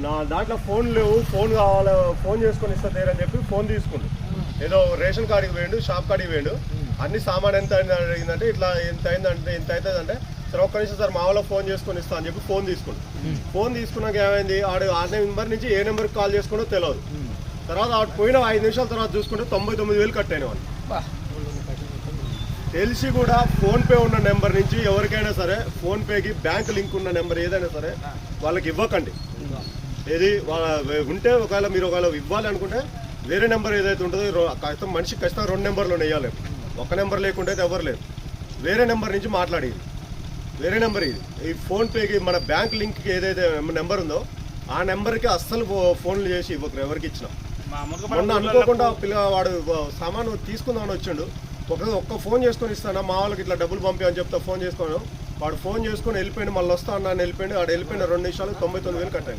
నా దాంట్లో ఫోన్ లేవు, ఫోన్ కావాలి, ఫోన్ చేసుకొని ఇస్తా అని చెప్పి ఫోన్ తీసుకుండు. ఏదో రేషన్ కార్డుకి వేయండు, షాప్ కార్డుకి వేయండు. అన్ని సామాన్ ఎంత అయిందంటే ఇట్లా ఎంత అయిందంటే ఎంత అవుతుందంటే సార్ ఒక్క నిమిషం సార్ మా వాళ్ళ ఫోన్ చేసుకొని ఇస్తా అని చెప్పి ఫోన్ తీసుకుండు. ఫోన్ తీసుకున్నాక ఏమైంది, ఆ నెంబర్ నుంచి ఏ నెంబర్కి కాల్ చేసుకుంటో తెలియదు. తర్వాత ఆడు పోయిన 5 నిమిషాల తర్వాత చూసుకుంటే 99,000 కట్ అయిన వాళ్ళు. తెలిసి కూడా ఫోన్పే ఉన్న నెంబర్ నుంచి ఎవరికైనా సరే ఫోన్పేకి బ్యాంక్ లింక్ ఉన్న నెంబర్ ఏదైనా సరే వాళ్ళకి ఇవ్వకండి. ఏది ఉంటే ఒకవేళ మీరు ఇవ్వాలి అనుకుంటే వేరే నెంబర్ ఏదైతే ఉంటుందో మనిషికి ఖచ్చితంగా 2 నెంబర్లు వేయాలి. ఒక నెంబర్ లేకుంటే అయితే ఎవరు లేరు. వేరే నెంబర్ నుంచి మాట్లాడేది, వేరే నెంబర్ ఇది. ఈ ఫోన్పేకి మన బ్యాంక్ లింక్కి ఏదైతే నెంబర్ ఉందో ఆ నెంబర్కి అస్సలు ఫోన్లు చేసి ఇవ్వరు ఎవరికి ఇచ్చినా. మొన్న అనుకోకుండా వాడు సామాను తీసుకుందామని వచ్చిండు. ఒక్క ఫోన్ చేసుకొని ఇస్తాను మా వాళ్ళకి ఇట్లా డబ్బులు పంపి అని చెప్తా ఫోన్ చేసుకోను. వాడు ఫోన్ చేసుకొని వెళ్ళిపోయింది, మళ్ళీ వస్తా అన్నాను వెళ్ళిపోయింది. వాడు వెళ్ళిపోయిన 2 నిమిషాలు 99,000 కట్టాను.